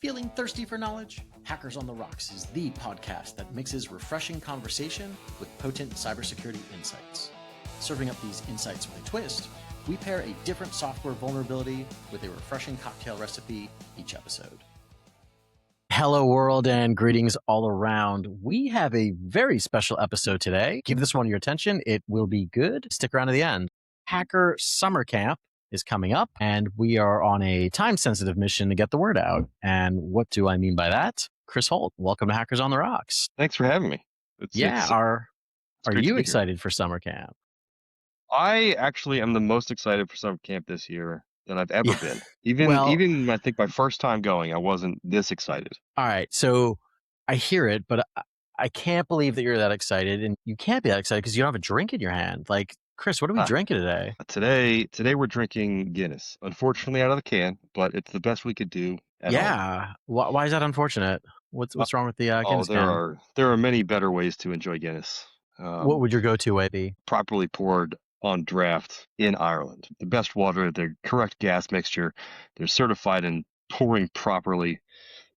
Feeling thirsty for knowledge? Hackers on the Rocks is the podcast that mixes refreshing conversation with potent cybersecurity insights. Serving up these insights with a twist, we pair a different software vulnerability with a refreshing cocktail recipe each episode. Hello, world, and greetings all around. We have a very special episode today. Give this one your attention. It will be good. Stick around to the end. Hacker Summer Camp is coming up, and we are on a time-sensitive mission to get the word out. And what do I mean by that? Chris Holt, welcome to Hackers on the Rocks. Thanks for having me. Are you excited here. for summer camp? I actually am the most excited for summer camp this year than I've ever been. Well- Even I think my first time going, I wasn't this excited. All right, so I hear it, but I can't believe that you're that excited, and you can't be that excited because you don't have a drink in your hand. Like, Chris, what are we drinking today? Today we're drinking Guinness. Unfortunately, out of the can, but it's the best we could do at home. Why is that unfortunate? What's wrong with the Guinness can? There are many better ways to enjoy Guinness. What would your go-to way be? Properly poured on draft in Ireland. The best water, the correct gas mixture. They're certified in pouring properly.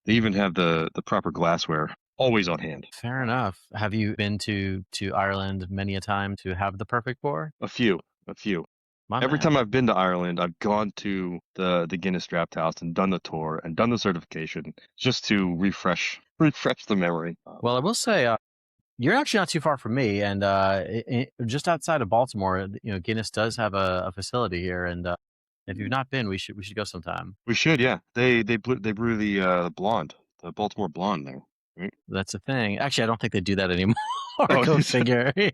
They even have the proper glassware always on hand. Fair enough. Have you been to Ireland many a time to have the perfect pour? A few. Every time I've been to Ireland, I've gone to the Guinness Draft House and done the tour and done the certification just to refresh the memory. Well, I will say, you're actually not too far from me, and just outside of Baltimore, Guinness does have a facility here, and if you've not been, we should go sometime. We should, yeah. They brew the blonde, the Baltimore blonde there. Right? That's a thing. Actually, I don't think they do that anymore. Go figure. They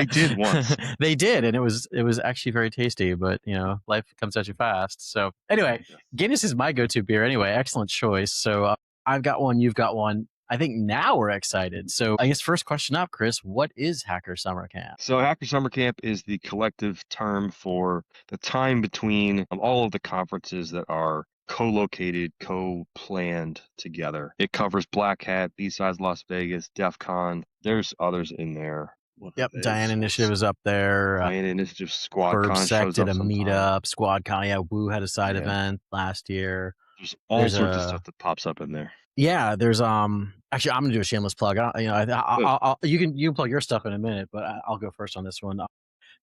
did once. They did, and it was actually very tasty. But life comes at you fast. So anyway, Guinness is my go-to beer. Anyway, excellent choice. So I've got one. You've got one. I think now we're excited. So I guess first question up, Chris, what is Hacker Summer Camp? So Hacker Summer Camp is the collective term for the time between all of the conferences that are co-located, co-planned together. It covers Black Hat, B-Sides Las Vegas, DEF CON. There's others in there. Yep, Diana Initiative is up there. Diana Initiative, Squad Con shows did a meetup. Squad Con, Woo had a side event last year. There's all sorts of stuff that pops up in there. Yeah, there's actually I'm gonna do a shameless plug. You can plug your stuff in a minute, but I'll go first on this one.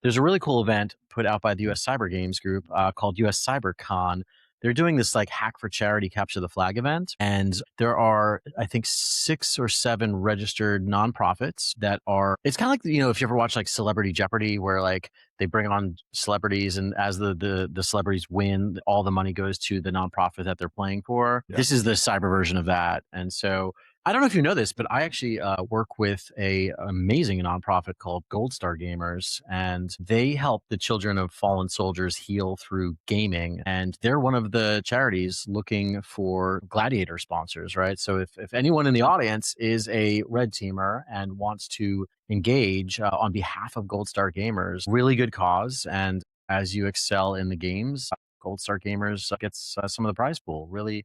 There's a really cool event put out by the U.S. Cyber Games Group called U.S. CyberCon. They're doing this like Hack for Charity Capture the Flag event. And there are, I think, 6 or 7 registered nonprofits that are, it's kind of like, if you ever watch like Celebrity Jeopardy, where like they bring on celebrities and as the celebrities win, all the money goes to the nonprofit that they're playing for. Yeah. This is the cyber version of that. And so I don't know if you know this, but I actually work with a amazing nonprofit called Gold Star Gamers, and they help the children of fallen soldiers heal through gaming. And they're one of the charities looking for gladiator sponsors, right? So if anyone in the audience is a red teamer and wants to engage on behalf of Gold Star Gamers, really good cause. And as you excel in the games, Gold Star Gamers gets some of the prize pool. Really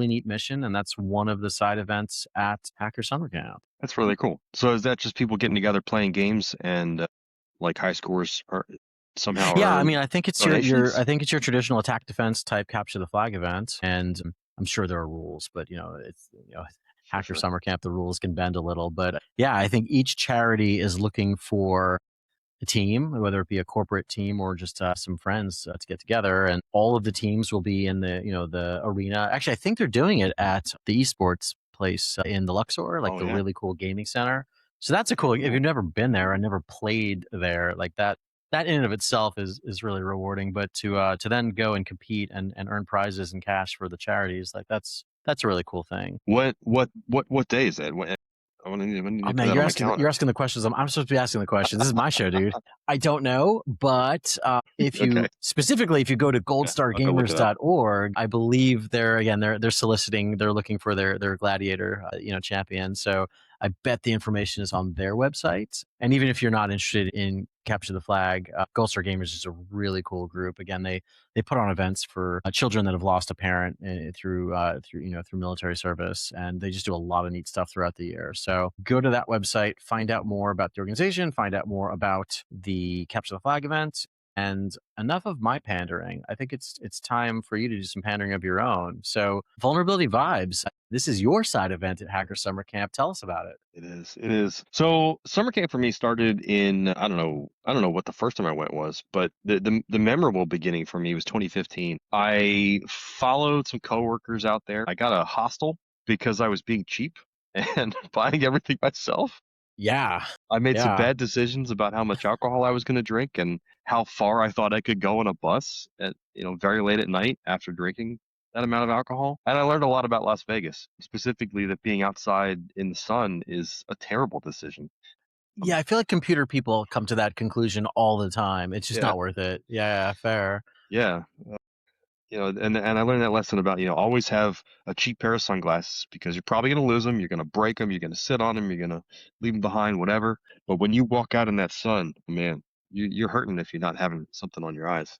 neat mission, and that's one of the side events at Hacker Summer Camp. That's really cool. So is that just people getting together playing games and like high scores are somehow? Yeah, I mean, I think it's your traditional attack defense type capture the flag event, and I'm sure there are rules, but it's Hacker Summer Camp, the rules can bend a little, but yeah, I think each charity is looking for a team, whether it be a corporate team or just some friends to get together, and all of the teams will be in the arena. Actually, I think they're doing it at the esports place in the Luxor, really cool gaming center. So that's a cool. If you've never been there and never played there, like that in and of itself is really rewarding. But to then go and compete and earn prizes and cash for the charities, like that's a really cool thing. What day is that? Man, you're asking the questions. I'm supposed to be asking the questions. This is my show, dude. I don't know, but if you specifically, if you go to goldstargamers.org, I believe they're soliciting, they're looking for their gladiator, champion. So I bet the information is on their website. And even if you're not interested in Capture the Flag, Gold Star Gamers is a really cool group. Again, they put on events for children that have lost a parent through military service, and they just do a lot of neat stuff throughout the year. So go to that website, find out more about the organization, find out more about the Capture the Flag event, And enough of my pandering. I think it's time for you to do some pandering of your own. So, Vulnerability Vibes, this is your side event at Hacker Summer Camp. Tell us about it. It is. It is. So summer camp for me started in I don't know what the first time I went was, but the memorable beginning for me was 2015. I followed some coworkers out there. I got a hostel because I was being cheap and buying everything myself. Yeah. I made some Yeah. bad decisions about how much alcohol I was going to drink and how far I thought I could go on a bus at, very late at night after drinking that amount of alcohol. And I learned a lot about Las Vegas, specifically that being outside in the sun is a terrible decision. Yeah, I feel like computer people come to that conclusion all the time. It's just Yeah. not worth it. Yeah, fair. Yeah. And I learned that lesson about, always have a cheap pair of sunglasses because you're probably going to lose them. You're going to break them. You're going to sit on them. You're going to leave them behind, whatever. But when you walk out in that sun, man, you're hurting if you're not having something on your eyes.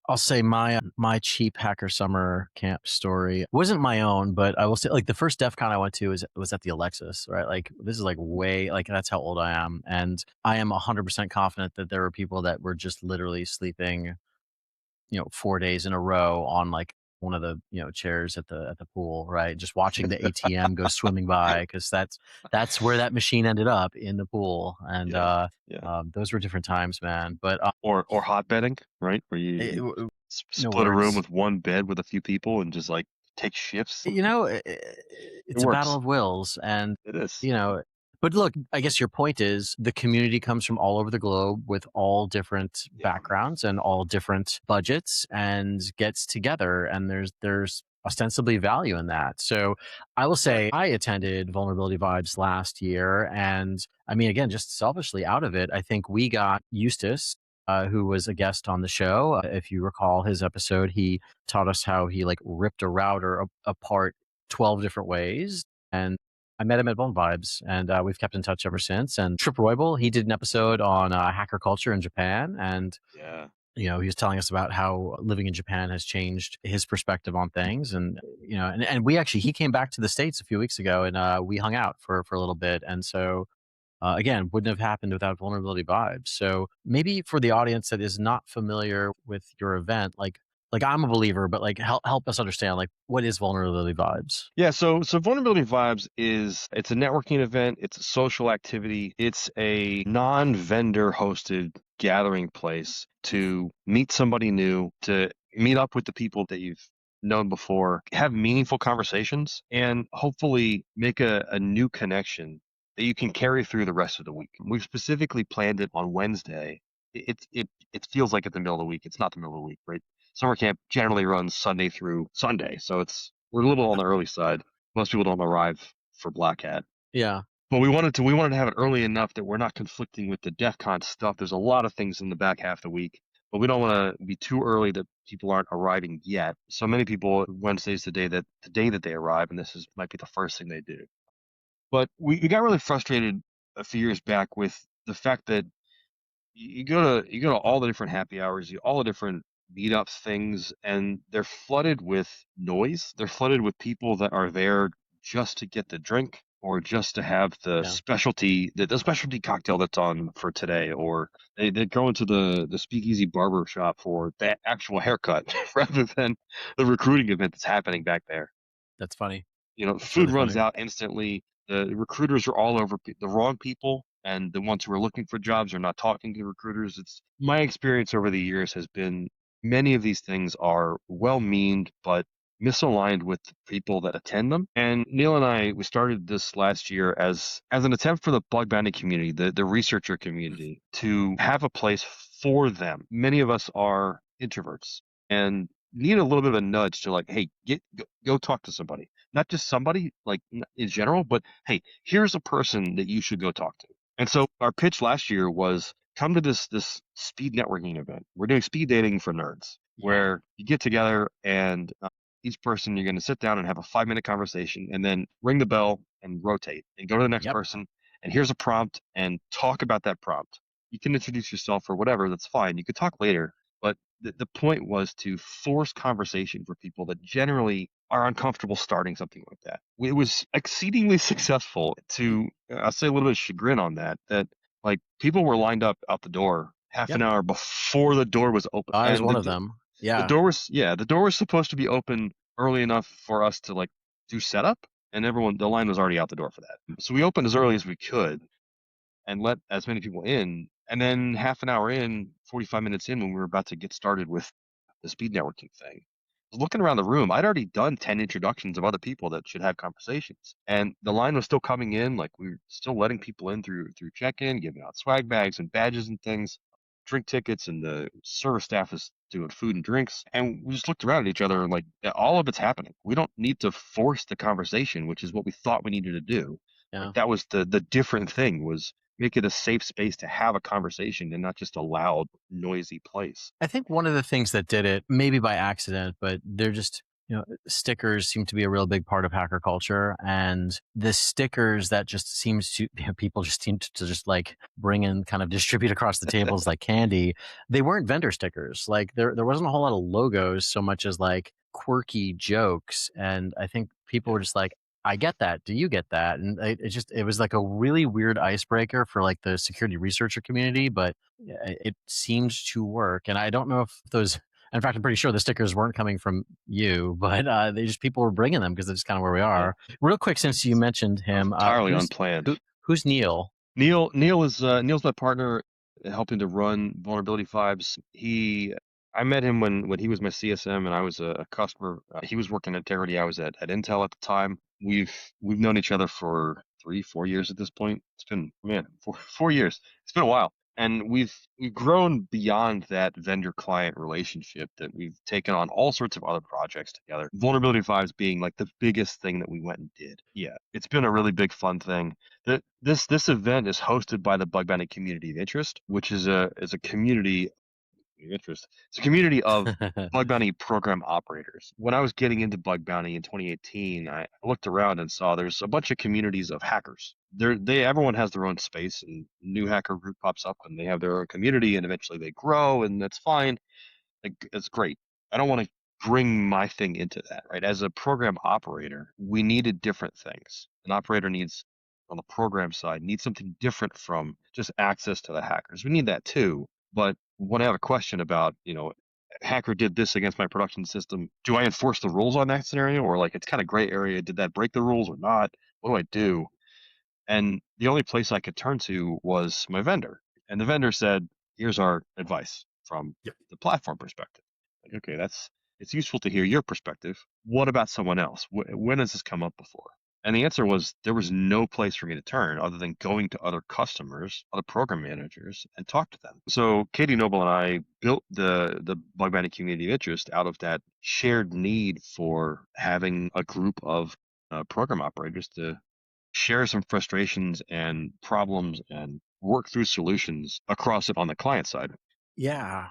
I'll say my cheap hacker summer camp story wasn't my own, but I will say like the first DEF CON I went to was at the Alexis, right? Like this is like way like that's how old I am, and I am 100% confident that there were people that were just literally sleeping, 4 days in a row on like one of the chairs at the pool, right? Just watching the ATM go swimming by because that's where that machine ended up in the pool, and Yeah. Yeah. those were different times, man. But Or hot bedding, right? Where it, you it- no split a room words. with one bed with a few people and just like take shifts. It It's a battle works. of wills, and It is. you know but look, I guess your point is the community comes from all over the globe with all different Yeah. backgrounds and all different budgets and gets together, and there's ostensibly value in that. So I will Right. say I attended Vulnerability Vibes last year, and I mean, again, just selfishly out of it, I think we got Eustace, who was a guest on the show. If you recall his episode, he taught us how he like ripped a router apart 12 different ways. And I met him at Bone Vibes, and we've kept in touch ever since. And Trip Roybal, he did an episode on hacker culture in Japan. And, Yeah. he was telling us about how living in Japan has changed his perspective on things. And, and we actually, he came back to the States a few weeks ago, and we hung out for a little bit. And so, again, wouldn't have happened without Vulnerability Vibes. So maybe for the audience that is not familiar with your event, like I'm a believer, but like help us understand like what is Vulnerability Vibes? Yeah, so Vulnerability Vibes it's a networking event, it's a social activity, it's a non-vendor hosted gathering place to meet somebody new, to meet up with the people that you've known before, have meaningful conversations, and hopefully make a new connection that you can carry through the rest of the week. We've specifically planned it on Wednesday. It feels like it's the middle of the week. It's not the middle of the week, right? Summer camp generally runs Sunday through Sunday, so we're a little on the early side. Most people don't arrive for Black Hat, Yeah. but we wanted to have it early enough that we're not conflicting with the DEF CON stuff. There's a lot of things in the back half of the week, but we don't want to be too early that people aren't arriving yet. So many people Wednesday's the day that they arrive, and this is might be the first thing they do. But we got really frustrated a few years back with the fact that you go to all the different happy hours, all the different meetups things, and they're flooded with noise. They're flooded with people that are there just to get the drink or just to have Yeah. the specialty cocktail that's on for today, or they go into the speakeasy barber shop for that actual haircut rather than the recruiting event that's happening back there. That's funny. That's Food really runs funny. out instantly. The recruiters are all over the wrong people, and the ones who are looking for jobs are not talking to recruiters. It's my experience over the years has been many of these things are well-meaned, but misaligned with the people that attend them. And Neil and I, we started this last year as an attempt for the bug bounty community, the researcher community, to have a place for them. Many of us are introverts and need a little bit of a nudge to like, hey, go talk to somebody, not just somebody like in general, but hey, here's a person that you should go talk to. And so our pitch last year was come to this speed networking event. We're doing speed dating for nerds, Yeah. where you get together and each person you're going to sit down and have a 5 minute conversation, and then ring the bell and rotate and go to the next Yep. person. And here's a prompt, and talk about that prompt. You can introduce yourself or whatever. That's fine. You could talk later, but the point was to force conversation for people that generally are uncomfortable starting something like that. It was exceedingly successful to, I'll say a little bit of chagrin on that, like people were lined up out the door half Yep. an hour before the door was open. I was And one of them. the Yeah. door was, yeah, the door was supposed to be open early enough for us to like do setup, and everyone, the line was already out the door for that. So we opened as early as we could and let as many people in. And then half an hour in, 45 minutes in, when we were about to get started with the speed networking thing, I was looking around the room. I'd already done 10 introductions of other people that should have conversations. And the line was still coming in. Like we were still letting people in through check-in, giving out swag bags and badges and things, drink tickets, and the service staff is doing food and drinks. And we just looked around at each other and like, "Yeah, all of it's happening. We don't need to force the conversation, which is what we thought we needed to do." Like Yeah. that was the different thing, was make it a safe space to have a conversation and not just a loud, noisy place. I think one of the things that did it, maybe by accident, but they're just, stickers seem to be a real big part of hacker culture. And the stickers that just seems to, people just seem to just like bring and kind of distribute across the tables like candy. They weren't vendor stickers. Like there wasn't a whole lot of logos so much as like quirky jokes. And I think people Yeah. were just like, I get that. Do you get that? And it was like a really weird icebreaker for like the security researcher community, but yeah, it seemed to work. And I don't know if those, in fact, I'm pretty sure the stickers weren't coming from you, but they just, people were bringing them because that's kind of where we Yeah. are. Real quick, since you mentioned That was him, entirely unplanned. who's Neil? Neil's my partner, helping to run Vulnerability Vibes. I met him when he was my CSM and I was a customer. He was working at Integrity. I was at Intel at the time. We've known each other for 3, 4 years at this point. It's been, man, 4 years. It's been a while, and we've grown beyond that vendor client relationship, that we've taken on all sorts of other projects together. Vulnerability Vibes being like the biggest thing that we went and did. Yeah, it's been a really big fun thing. This event is hosted by the Bug Bounty Community of Interest, which is a community of interest. It's a community of bug bounty program operators. When I was getting into bug bounty in 2018, I looked around and saw there's a bunch of communities of hackers. Everyone has their own space, and new hacker group pops up, and they have their own community, and eventually they grow, and that's fine. Like, it's great. I don't want to bring my thing into that, right? As a program operator, we needed different things. An operator needs, on the program side, needs something different from just access to the hackers. We need that too. But when I have a question about, hacker did this against my production system, do I enforce the rules on that scenario? Or like, it's kind of gray area. Did that break the rules or not? What do I do? And the only place I could turn to was my vendor. And the vendor said, here's our advice from the platform perspective. Like, okay, it's useful to hear your perspective. What about someone else? When has this come up before? And the answer was, there was no place for me to turn other than going to other customers, other program managers, and talk to them. So Katie Noble and I built the Bug Bounty Community of Interest out of that shared need for having a group of program operators to share some frustrations and problems and work through solutions across it on the client side. Yeah.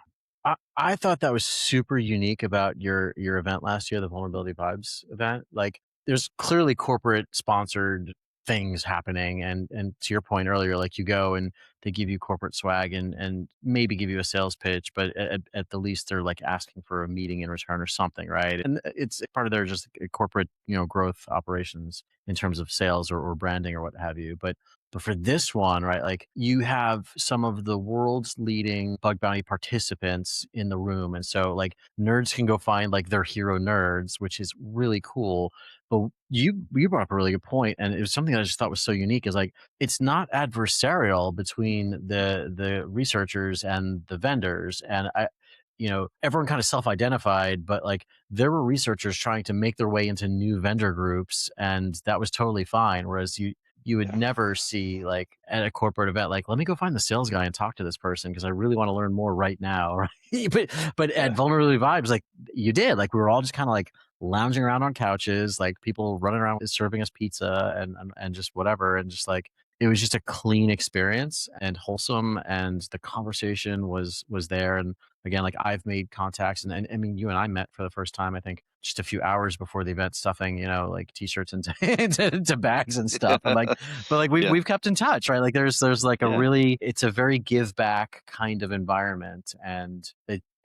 I thought that was super unique about your event last year, the Vulnerability Vibes event. Like there's clearly corporate sponsored things happening, and to your point earlier, like you go and they give you corporate swag and maybe give you a sales pitch, but at the least they're like asking for a meeting in return or something, right? And it's part of their just corporate, growth operations in terms of sales or branding or what have you. But for this one, right, like you have some of the world's leading bug bounty participants in the room. And so like nerds can go find like their hero nerds, which is really cool. But you brought up a really good point, and it was something that I just thought was so unique is like it's not adversarial between the researchers and the vendors. And everyone kind of self-identified, but like there were researchers trying to make their way into new vendor groups, and that was totally fine. Whereas you would Yeah. never see like at a corporate event, like, let me go find the sales guy and talk to this person because I really want to learn more right now. Right. But at Yeah. Vulnerability Vibes, like you did, like we were all just kind of like lounging around on couches, like people running around serving us pizza and just whatever. And just like it was just a clean experience and wholesome, and the conversation was there. And again, like I've made contacts, and I mean, you and I met for the first time, I think just a few hours before the event, stuffing, like t-shirts into, into bags and stuff. And like, but like Yeah. we've kept in touch, right? Like there's like Yeah. it's a very give back kind of environment. And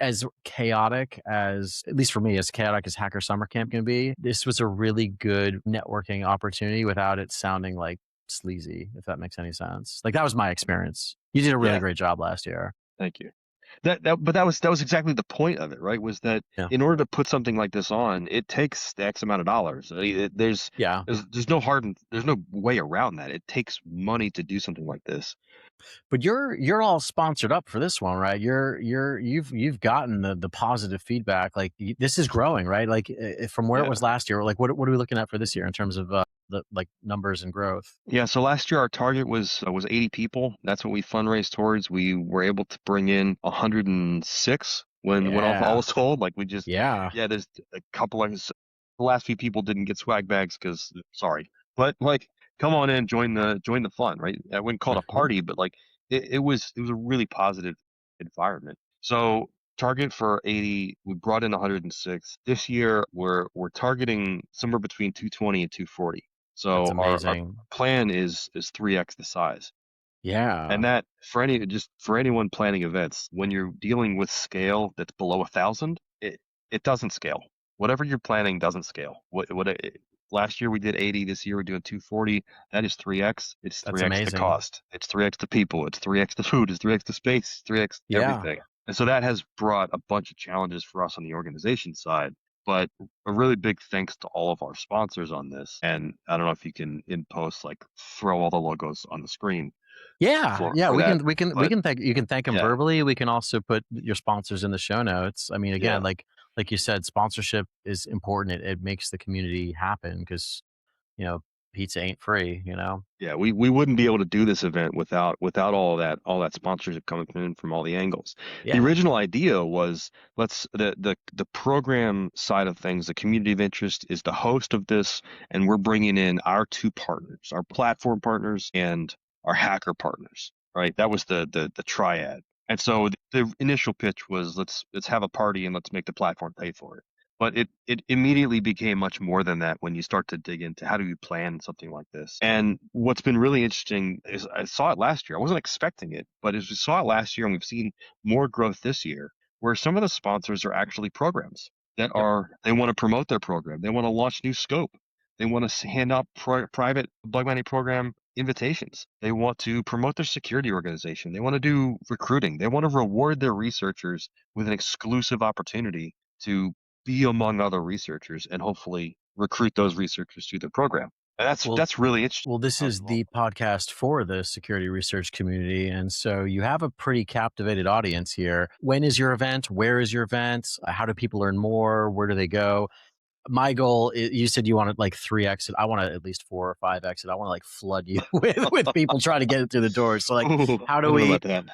as chaotic as, at least for me, as chaotic as Hacker Summer Camp can be, this was a really good networking opportunity without it sounding like sleazy, if that makes any sense. Like that was my experience. You did a really Yeah. great job last year. Thank you. But that was exactly the point of it, right? Was that Yeah. in order to put something like this on, it takes X amount of dollars. There's Yeah. there's no way around that. It takes money to do something like this. But you're all sponsored up for this one, right? You've gotten the positive feedback. Like this is growing, right? Like from where it Yeah. was last year. Like what are we looking at for this year in terms of the like numbers and growth? Yeah, so last year our target was 80 people. That's what we fundraised towards. We were able to bring in 106 when all Yeah. was told. Like we just, Yeah. yeah, there's a couple of the last few people didn't get swag bags because sorry, but like come on in, join the fun, right? I wouldn't call it a Mhm. party, but like it was a really positive environment. So target for 80, we brought in 106. This year we're targeting somewhere between 220 and 240. That's So our amazing. plan is 3x the size. Yeah. And that for anyone planning events, when you're dealing with scale that's below 1,000, it doesn't scale. Whatever you're planning doesn't scale. Last year we did 80, this year we're doing 240. That is 3x. It's That's 3x the amazing. cost. It's 3x the people. It's 3x the food. It's 3x the space. 3x Yeah. everything. And so that has brought a bunch of challenges for us on the organization side. But a really big thanks to all of our sponsors on this. And I don't know if you can in post like throw all the logos on the screen Yeah, for yeah, for that. we But can thank you can thank them yeah, verbally. We can also put your sponsors in the show notes. I mean, again, yeah. like you said, sponsorship is important. It makes the community happen because you know pizza ain't free. You know. Yeah, we wouldn't be able to do this event without all that sponsorship coming in from all the angles. The Yeah. original idea was the program side of things, the community of interest is the host of this, and we're bringing in our two partners, our platform partners and our hacker partners. Right, that was the triad. And so the initial pitch was let's have a party and let's make the platform pay for it. But it immediately became much more than that when you start to dig into how do you plan something like this. And what's been really interesting is I saw it last year. I wasn't expecting it, but as we saw it last year and we've seen more growth this year, where some of the sponsors are actually programs that Yep. are they want to promote their program. They want to launch new scope. They want to hand out private bug bounty program invitations. They want to promote their security organization. They want to do recruiting. They want to reward their researchers with an exclusive opportunity to be among other researchers and hopefully recruit those researchers to the program. And that's Well, that's really interesting. well, this How it's is evolved. the podcast for the security research community, and so you have a pretty captivated audience here. When is your event? Where is your event? How do people learn more? Where do they go? My goal is, you said you wanted like 3x it. I want to at least 4 or 5x it. I want to like flood you with people trying to get it through the door. So like, Ooh, how I do don't know we, about that.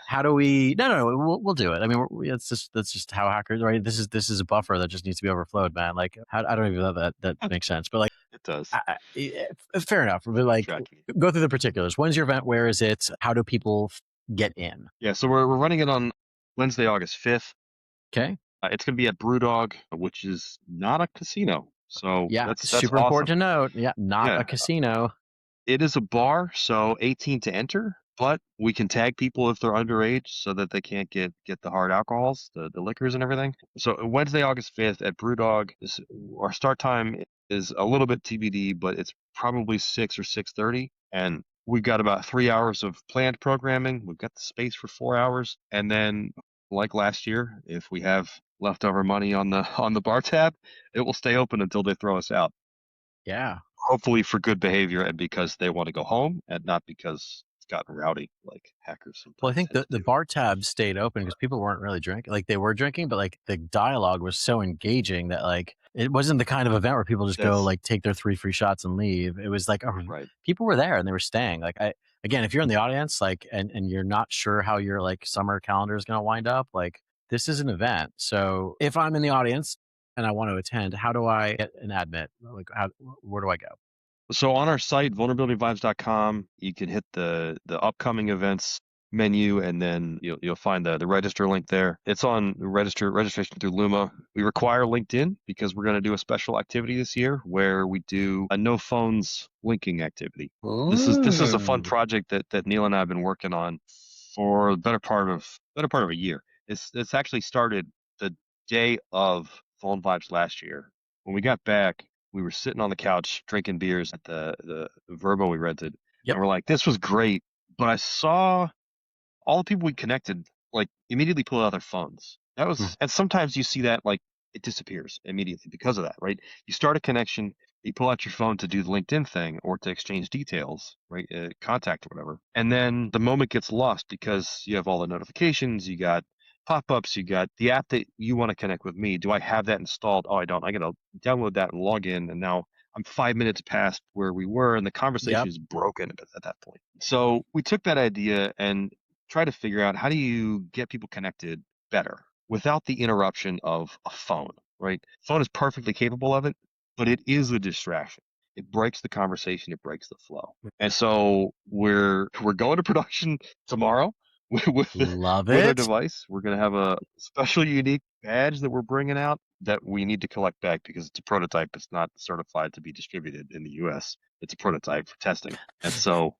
no, we'll do it. I mean, it's just, that's just how hackers, right? This is a buffer that just needs to be overflowed, man. Like, I don't even know that makes sense, but like, It does. fair enough. But like, Tracking it. go through the particulars. When's your event? Where is it? How do people get in? Yeah, so we're running it on Wednesday, August 5th. Okay. It's going to be at Brewdog, which is not a casino. So Yeah. that's Super important awesome. to note. Yeah. Not a Yeah, casino. it is a bar, so 18 to enter, but we can tag people if they're underage so that they can't get the hard alcohols, the liquors and everything. So Wednesday, August 5th at Brewdog, our start time is a little bit TBD, but it's probably 6 or 6:30, and we've got about 3 hours of planned programming. We've got the space for 4 hours, and then like last year, if we have leftover money on the bar tab, it will stay open until they throw us out, Yeah. hopefully for good behavior and because they want to go home and not because it's gotten rowdy like hackers Well, I sometimes think tend the to do. bar tab stayed open because people weren't really drinking. Like they were drinking, but like the dialogue was so engaging that like it wasn't the kind of event where people just go That's like take their 3 free shots and leave. It was like right. people were there and they were staying. Like again, if you're in the audience, like and you're not sure how your like summer calendar is going to wind up, like this is an event. So if I'm in the audience and I want to attend, how do I get an admit? Like where do I go? So on our site, vulnerabilityvibes.com, you can hit the upcoming events menu and then you'll find the register link there. It's on registration through Luma. We require LinkedIn because we're going to do a special activity this year where we do a no phones linking activity. This is a fun Mm. project that Neil and I have been working on for the better part of a year. It's actually started the day of Phone Vibes last year. When we got back, we were sitting on the couch drinking beers at the Verbo we rented, Yep. and we're like, "This was great," but I saw all the people we connected like immediately pull out their phones. That Mm. was, and sometimes you see that like it disappears immediately because of that, right? You start a connection, you pull out your phone to do the LinkedIn thing or to exchange details, right? Contact or whatever. And then the moment gets lost because you have all the notifications, you got pop-ups, you got the app that you want to connect with me. Do I have that installed? Oh, I don't. I gotta download that and log in, and now I'm 5 minutes past where we were, and the conversation Yep. is broken at that point. So we took that idea and tried to figure out how do you get people connected better without the interruption of a phone, right? Phone is perfectly capable of it, but it is a distraction. It breaks the conversation, it breaks the flow. And so we're going to production tomorrow with Love with our it. device. We're going to have a special unique badge that we're bringing out that we need to collect back because it's a prototype. It's not certified to be distributed in the US. It's a prototype for testing. And so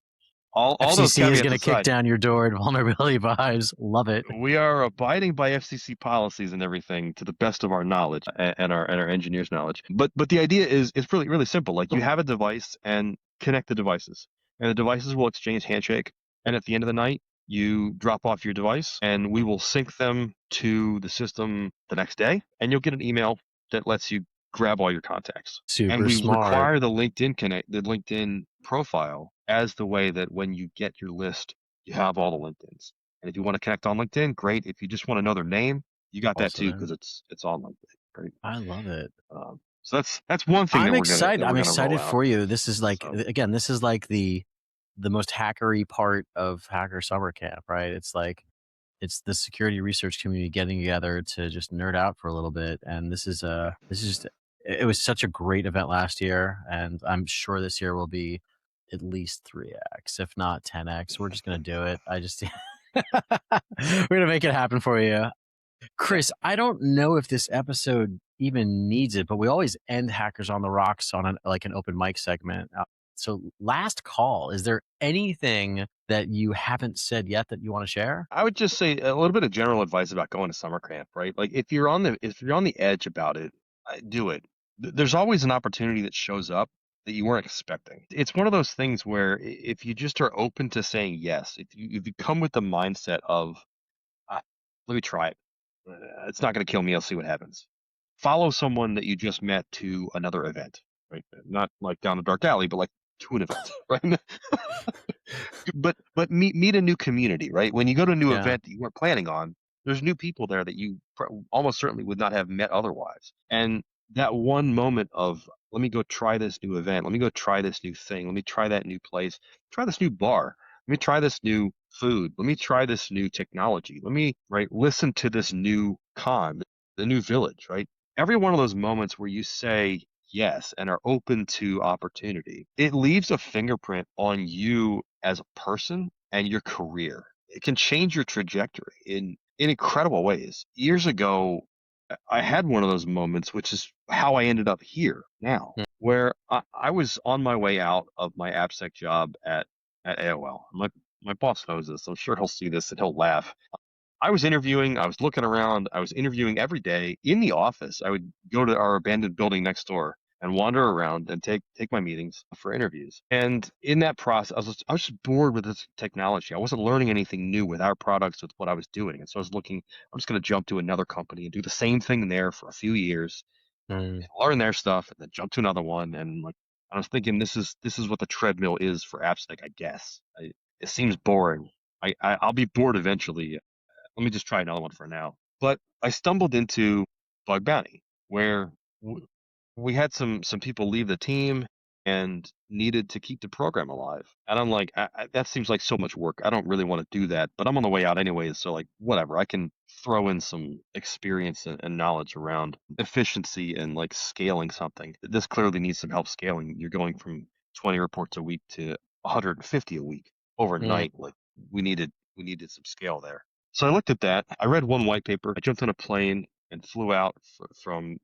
all those FCC is caveats going to kick aside, down your door at vulnerability vibes. Love it. we are abiding by FCC policies and everything to the best of our knowledge and our engineers' knowledge. But the idea is it's really simple. Like you have a device and connect the devices, and the devices will exchange handshake. And at the end of the night, you drop off your device, and we will sync them to the system the next day, and you'll get an email that lets you grab all your contacts. And Super we smart. require the LinkedIn profile as the way that when you get your list, you have all the LinkedIn's. And if you want to connect on LinkedIn, great. If you just want to know their name, you got that Also, too then because it's on LinkedIn, right? I love it. So that's one thing I'm excited. that I'm we're gonna roll excited out. for you. This is like So again, this is like the most hackery part of Hacker Summer Camp, right? It's like it's the security research community getting together to just nerd out for a little bit. And this is just it was such a great event last year, and I'm sure this year will be at least 3x, if not 10x. We're just gonna do it. I just we're gonna make it happen for you. yeah, Chris, I don't know if this episode even needs it, but we always end Hackers on the Rocks on like an open mic segment. So, last call. Is there anything that you haven't said yet that you want to share? I would just say a little bit of general advice about going to summer camp, right? Like if you're on the edge about it, do it. There's always an opportunity that shows up that you weren't expecting. It's one of those things where if you just are open to saying yes, if you come with the mindset of uh, let me try it. It's not going to kill me. I'll see what happens. Follow someone that you just met to another event, right? Not like down the dark alley, but like to an event, right? But meet a new community, right? When you go to a new Yeah. event that you weren't planning on, there's new people there that you almost certainly would not have met otherwise. And that one moment of let me go try this new event, let me go try this new thing, let me try that new place, try this new bar, let me try this new food, let me try this new technology, let me listen to this new con, the new village, right? Every one of those moments where you say yes and are open to opportunity, it leaves a fingerprint on you as a person and your career. It can change your trajectory in incredible ways. Years ago, I had one of those moments, which is how I ended up here now, Mm. where I was on my way out of my AppSec job at AOL. My boss knows this. I'm sure he'll see this and he'll laugh. I was interviewing, I was looking around, I was interviewing every day in the office. I would go to our abandoned building next door and wander around and take my meetings for interviews. And in that process, I was just bored with this technology. I wasn't learning anything new with our products, with what I was doing. And so I was looking, I'm just going to jump to another company and do the same thing there for a few years, Mm. learn their stuff, and then jump to another one. And like I was thinking, this is what the treadmill is for AppSec, I guess. It seems boring. I'll be bored eventually. Let me just try another one for now. But I stumbled into Bug Bounty, where we had some people leave the team and needed to keep the program alive. And I'm like, that seems like so much work. I don't really want to do that, but I'm on the way out anyways. So like, whatever. I can throw in some experience and knowledge around efficiency and like scaling something. This clearly needs some help scaling. You're going from 20 reports a week to 150 a week Mm. overnight. Like we needed some scale there. So I looked at that. I read one white paper. I jumped on a plane and flew out from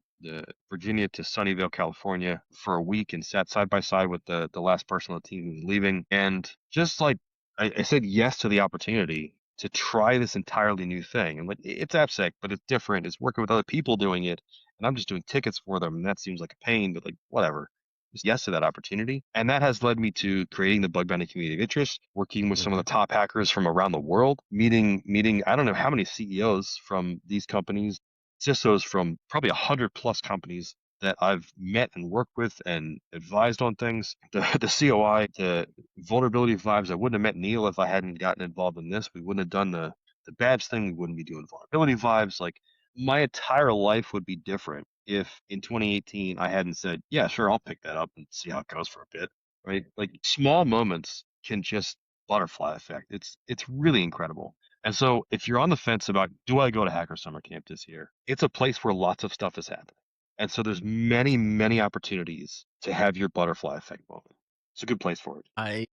Virginia to Sunnyvale, California for a week and sat side by side with the last person on the team who was leaving. And just like I said yes to the opportunity to try this entirely new thing. And like it's AppSec, but it's different. It's working with other people doing it. And I'm just doing tickets for them. And that seems like a pain, but like whatever. yes to that opportunity. And that has led me to creating the bug bounty community of interest, working with some of the Mhm. top hackers from around the world, meeting I don't know how many CEOs from these companies, CISOs from probably 100+ companies that I've met and worked with and advised on things. The COI, the vulnerability vibes, I wouldn't have met Neil if I hadn't gotten involved in this. We wouldn't have done the badge thing. We wouldn't be doing vulnerability vibes. Like my entire life would be different if in 2018 I hadn't said, yeah, sure, I'll pick that up and see how it goes for a bit. Right? Like small moments can just butterfly effect. It's really incredible. And so if you're on the fence about do I go to Hacker Summer Camp this year, it's a place where lots of stuff is happening. And so there's many, many opportunities to have your butterfly effect moment. It's a good place for it. I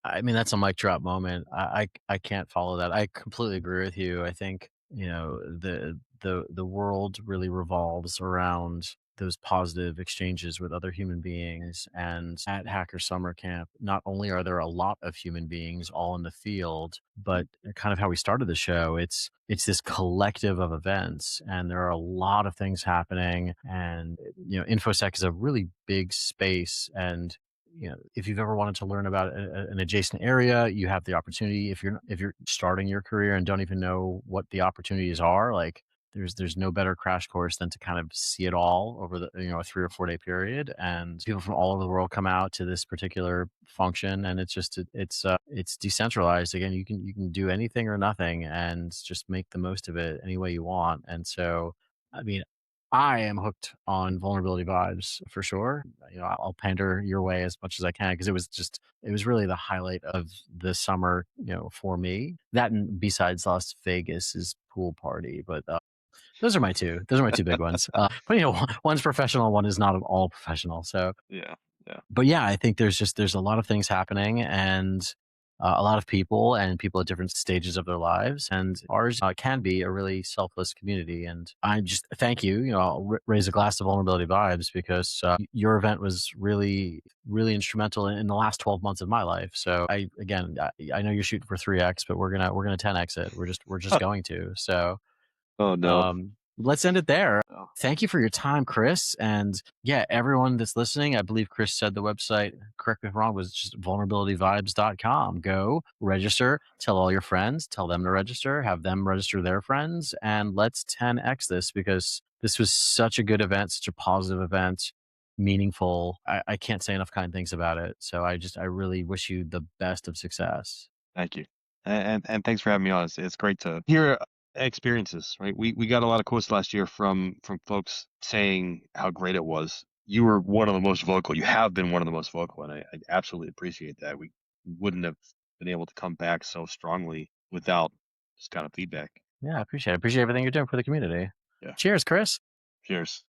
I mean, that's a mic drop moment. I can't follow that. I completely agree with you. I think, the world really revolves around those positive exchanges with other human beings. And at Hacker Summer Camp, not only are there a lot of human beings all in the field, but kind of how we started the show, it's this collective of events, and there are a lot of things happening. And InfoSec is a really big space, and if you've ever wanted to learn about an adjacent area, you have the opportunity. If you're starting your career and don't even know what the opportunities are, like there's no better crash course than to kind of see it all over the a 3 or 4 day period. And people from all over the world come out to this particular function, and it's decentralized. Again, you can do anything or nothing, and just make the most of it any way you want. And so, I mean, I am hooked on vulnerability vibes for sure. I'll pander your way as much as I can, because it was really the highlight of the summer, for me. That, and besides Las Vegas's pool party, but those are my two. Those are my two big ones. But one's professional, one is not at all professional. So, Yeah. Yeah. but yeah, I think there's a lot of things happening, and a lot of people, and people at different stages of their lives, and ours can be a really selfless community. And I just thank you. I'll raise a glass of vulnerability vibes, because your event was really, really instrumental in the last 12 months of my life. So I know you're shooting for 3x, but we're gonna 10x it. We're just going to. So Oh no. let's end it there. Oh, Thank you for your time, Chris. And yeah, everyone that's listening, I believe Chris said the website, correct me if I'm wrong, was just vulnerabilityvibes.com. Go register, tell all your friends, tell them to register, have them register their friends, and let's 10x this, because this was such a good event, such a positive event, meaningful. I can't say enough kind things about it. So I really wish you the best of success. thank you. And thanks for having me on. It's great to hear experiences, right? We got a lot of quotes last year from folks saying how great it was. You were one of the most vocal. You have been one of the most vocal, and I absolutely appreciate that. We wouldn't have been able to come back so strongly without this kind of feedback. Yeah, I appreciate it. I appreciate everything you're doing for the community. Yeah. Cheers, Chris. Cheers.